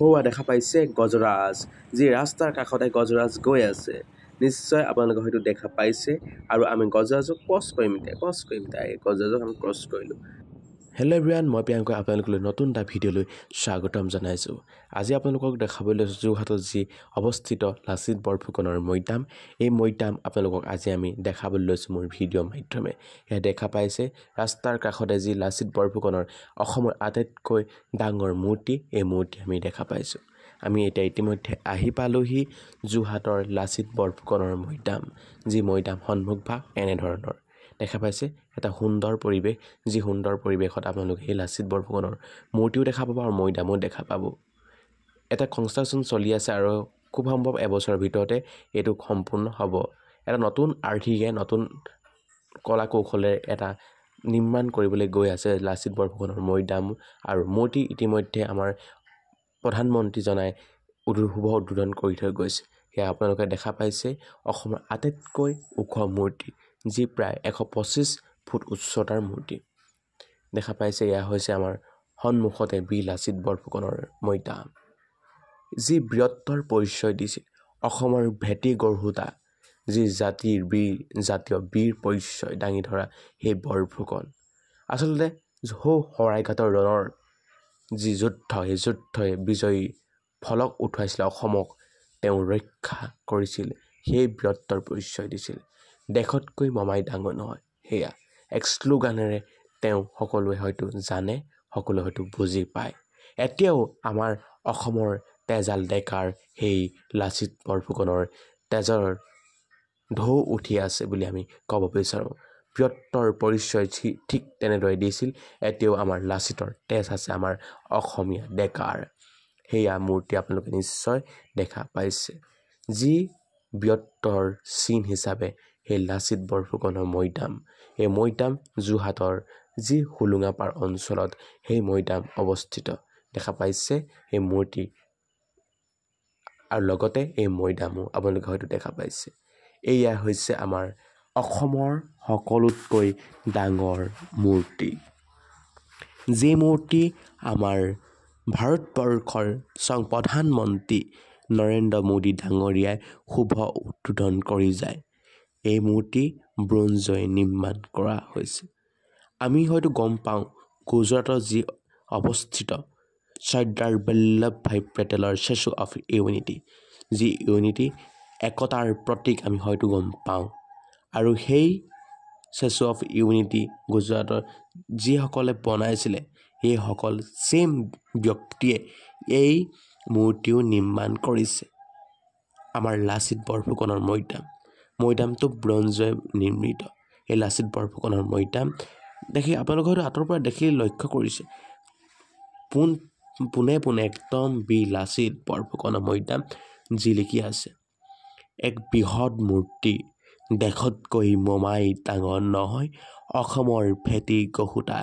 হোৱা দেখা পাইছে গজৰাজ, যি ৰাস্তাৰ কাষতে গজৰাজ গৈ আছে। নিশ্চয় আপোনালোকে হয়তো দেখা পাইছে আৰু আমি গজৰাজক ক্ৰছ কৰিম এতিয়া এই গজৰাজক আমি ক্ৰছ কৰিলোঁ। হেল্ল' এভৰিৱান, মই প্ৰিয়াংকা আপোনালোকলৈ নতুন এটা ভিডিঅ'লৈ স্বাগতম জনাইছোঁ। আজি আপোনালোকক দেখাবলৈ লৈছোঁ যোৰহাটত যি অৱস্থিত লাচিত বৰফুকনৰ মৈদাম। এই মৈদাম আপোনালোকক আজি আমি দেখাবলৈ লৈছোঁ মোৰ ভিডিঅ'ৰ মাধ্যমে। এয়া দেখা পাইছে ৰাস্তাৰ কাষতে যি লাচিত বৰফুকনৰ অসমৰ আটাইতকৈ ডাঙৰ মূৰ্তি, এই মূৰ্তি আমি দেখা পাইছোঁ। আমি এতিয়া ইতিমধ্যে আহি পালোহি যোৰহাটৰ লাচিত বৰফুকনৰ মৈদাম, যি মৈদাম সন্মুখভাগ এনেধৰণৰ দেখা পাইছে। এটা সুন্দৰ পৰিৱেশ, যি সুন্দৰ পৰিৱেশত আপোনালোকে এই লাচিত বৰফুকনৰ মূৰ্তিও দেখা পাব আৰু মৈদামো দেখা পাব। এটা কনষ্ট্ৰাকশ্যন চলি আছে আৰু খুব সম্ভৱ এবছৰৰ ভিতৰতে এইটো সম্পূৰ্ণ হ'ব। এটা নতুন আৰ্হিৰে নতুন কলা কৌশলেৰে এটা নিৰ্মাণ কৰিবলৈ গৈ আছে লাচিত বৰফুকনৰ মৈদাম আৰু মূৰ্তি। ইতিমধ্যে আমাৰ প্ৰধানমন্ত্ৰীজনাই শুভ উদ্বোধন কৰি থৈ গৈছে। সেয়া আপোনালোকে দেখা পাইছে অসমৰ আটাইতকৈ ওখ মূৰ্তি, যি প্ৰায় 125 ফুট উচ্চতাৰ মূৰ্তি দেখা পাইছে। এয়া হৈছে আমাৰ সন্মুখতে বীৰ লাচিত বৰফুকনৰ মৈদাম, যি বীৰত্বৰ পৰিচয় দিছিল অসমৰ ভেটি গঢ়োতা, যি জাতীয় বীৰ পৰিচয় দাঙি ধৰা সেই বৰফুকন। আচলতে শৰাইঘাটৰ ৰণৰ যি যুদ্ধ, সেই যুদ্ধই বিজয়ী ফলক উঠুৱাইছিল, অসমক তেওঁ ৰক্ষা কৰিছিল, সেই বীৰত্বৰ পৰিচয় দিছিল। দেশতকৈ মমাই ডাঙৰ নহয়, সেয়া এক শ্লোগানেৰে তেওঁ সকলোৱে হয়তো জানে, সকলোৱে হয়তো বুজি পায়। এতিয়াও আমাৰ অসমৰ তেজাল ডেকাৰ সেই লাচিত বৰফুকনৰ তেজৰ ঢৌ উঠি আছে বুলি আমি ক'ব বিচাৰোঁ। বীৰত্বৰ পৰিচয় ঠিক তেনেদৰে দিছিল। এতিয়াও আমাৰ লাচিতৰ তেজ আছে, আমাৰ অসমীয়া ডেকাৰ। সেয়া মূৰ্তি আপোনালোকে নিশ্চয় দেখা পাইছে, যি বীৰত্বৰ চিন হিচাপে সেই লাচিত বৰফুকনৰ মৈদাম। এই মৈদাম যোৰহাটৰ যি হোলোঙাপাৰ অঞ্চলত সেই মৈদাম অৱস্থিত দেখা পাইছে এই মূৰ্তি, আৰু লগতে এই মৈদামো আপোনালোকে হয়তো দেখা পাইছে। এয়া হৈছে আমাৰ অসমৰ সকলোতকৈ ডাঙৰ মূৰ্তি, যি মূৰ্তি আমাৰ ভাৰতবৰ্ষৰ প্ৰধানমন্ত্ৰী নৰেন্দ্ৰ মোদী ডাঙৰীয়াই শুভ উদ্বোধন কৰি যায়। এই মূৰ্তি ব্ৰঞ্জেৰে নিৰ্মাণ কৰা হৈছে। আমি হয়তো গম পাওঁ গুজৰাটৰ যি অৱস্থিত চৰ্দাৰ বল্লভভাই পেটেলৰ ষ্টেচু অফ ইউনিটি, যি ইউনিটি একতাৰ প্ৰতীক আমি হয়তো গম পাওঁ। আৰু সেই ষ্টেচু অফ ইউনিটি গুজৰাটৰ যিসকলে বনাইছিলে, সেইসকল ছেইম ব্যক্তিয়ে এই মূৰ্তিও নিৰ্মাণ কৰিছে। আমাৰ লাচিত বৰফুকনৰ মৈদামটো ব্ৰঞ্জেৰে নিৰ্মিত। এই লাচিত বৰফুকনৰ মৈদাম দেখি আপোনালোকে হয়তো আঁতৰৰ পৰা দেখি লক্ষ্য কৰিছে, পোনে পোনে একদম বীৰ লাচিত বৰফুকনৰ মৈদাম জিলিকি আছে। এক বৃহৎ মূৰ্তি, দেশতকৈ মমাই ডাঙৰ নহয়, অসমৰ ভেটি গঢ়োতা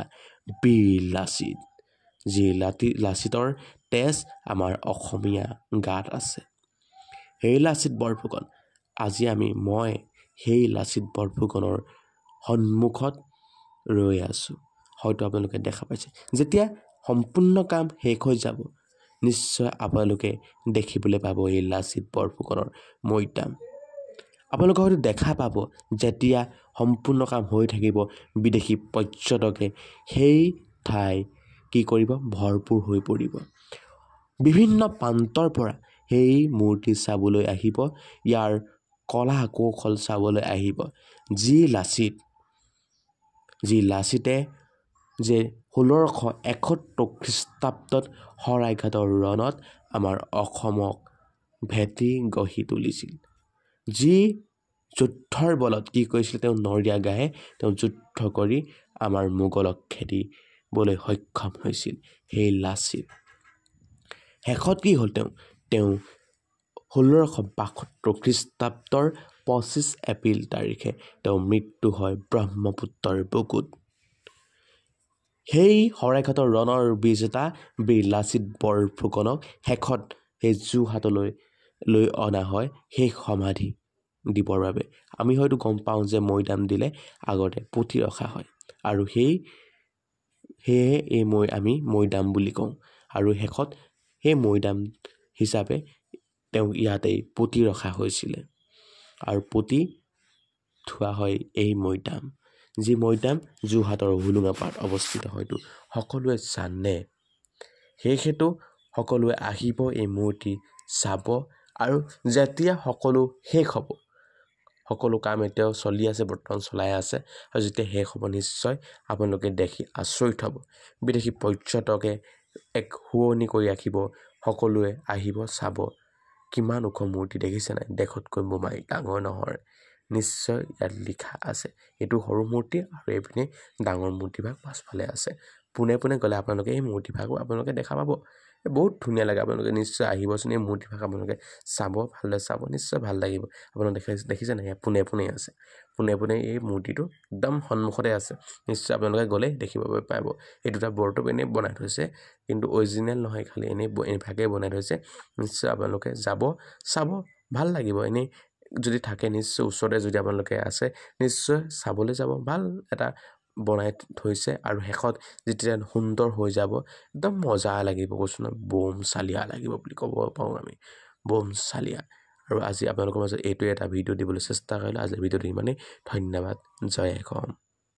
বীৰ লাচিত, যি লাচিতৰ তেজ আমাৰ অসমীয়া গাত আছে। সেই লাচিত বৰফুকন, আজি মই সেই লাচিত বৰফুকনৰ সন্মুখত ৰৈ আছোঁ। হয়তো আপোনালোকে দেখা পাইছে, যেতিয়া সম্পূৰ্ণ কাম শেষ হৈ যাব নিশ্চয় আপোনালোকে দেখিবলৈ পাব এই লাচিত বৰফুকনৰ মৈদাম। আপোনালোকে হয়তো দেখা পাব যেতিয়া সম্পূৰ্ণ কাম হৈ থাকিব, বিদেশী পৰ্যটকে সেই ঠাই কি কৰিব, ভৰপূৰ হৈ পৰিব। বিভিন্ন প্ৰান্তৰ পৰা সেই মূৰ্তি চাবলৈ আহিব, ইয়াৰ কলা কৌশল চাবলৈ আহিব। যি লাচিতে যে 1671 খ্ৰীষ্টাব্দত শৰাইঘাটৰ ৰণত আমাৰ অসমক ভেটি গঢ়ি তুলিছিল, যি যুদ্ধৰ বলত কি কৰিছিল, তেওঁ নৰীয়া গায়ে তেওঁ যুদ্ধ কৰি আমাৰ মোগলক খেদিবলৈ সক্ষম হৈছিল। সেই লাচিত শেষত কি হ'ল, তেওঁ 1672 খ্ৰীষ্টাব্দৰ 25 এপ্ৰিল তাৰিখে তেওঁ মৃত্যু হয় ব্ৰহ্মপুত্ৰৰ বুকুত। সেই শৰাইঘাটৰ ৰণৰ বিজেতা বীৰ লাচিত বৰফুকনক শেষত সেই যোৰহাটলৈ লৈ অনা হয় সেই সমাধি দিবৰ বাবে। আমি হয়তো গম পাওঁ যে মৈদাম দিলে আগতে পুতি ৰখা হয়, আৰু সেয়েহে আমি মৈদাম বুলি কওঁ। আৰু শেষত সেই মৈদাম হিচাপে তেওঁ ইয়াতেই পুতি ৰখা হৈছিলে আৰু পুতি থোৱা হয় এই মৈদাম, যি মৈদাম যোৰহাটৰ হোলোঙা পাৰত অৱস্থিত হয়তো সকলোৱে জানে। সেইহেতু সকলোৱে আহিব এই মূৰ্তি চাব আৰু যেতিয়া সকলো শেষ হ'ব, সকলো কাম এতিয়াও চলি আছে, বৰ্তমান চলাই আছে, আৰু যেতিয়া শেষ হ'ব নিশ্চয় আপোনালোকে দেখি আচৰিত হ'ব। বিদেশী পৰ্যটকে এক শুৱনি কৰি ৰাখিব, সকলোৱে আহিব চাব। কিমান ওখ মূৰ্তি দেখিছে নাই, দেশতকৈ মোমাই ডাঙৰ নহয়। নিশ্চয় ইয়াত লিখা আছে এইটো সৰু মূৰ্তি আৰু এইপিনে ডাঙৰ মূৰ্তিভাগ পাছফালে আছে। পোনে পোনে গ'লে আপোনালোকে এই মূৰ্তিভাগো আপোনালোকে দেখা পাব। বহুত ধুনীয়া লাগে, আপোনালোকে নিশ্চয় আহিবচোন, এই মূৰ্তিভাগ আপোনালোকে চাব, ভালদৰে চাব, নিশ্চয় ভাল লাগিব। আপোনালোকে দেখিছে নাই, পোনে পোনে আছে, পোনে পোনে এই মূৰ্তিটো একদম সন্মুখতে আছে। নিশ্চয় আপোনালোকে গ'লে দেখিব পাব। এই দুটা বৰটোপ এনেই বনাই থৈছে, কিন্তু অৰিজিনেল নহয়, খালি এনেভাগেই বনাই থৈছে। নিশ্চয় আপোনালোকে যাব, চাব, ভাল লাগিব। এনেই যদি থাকে নিশ্চয় ওচৰতে যদি আপোনালোকে আছে নিশ্চয় চাবলৈ যাব। ভাল এটা বনাই থৈছে আৰু শেষত যেতিয়া সুন্দৰ হৈ যাব একদম মজা লাগিব, কৈছোঁ নহয়, বোম চালিয়া লাগিব বুলি ক'ব পাৰোঁ আমি, বোম চালিয়া। আৰু আজি আপোনালোকৰ মাজত এইটোৱে এটা ভিডিঅ' দিবলৈ চেষ্টা কৰিলোঁ। আজি ভিডিঅ'টো ইমানেই, ধন্যবাদ, জয় অসম।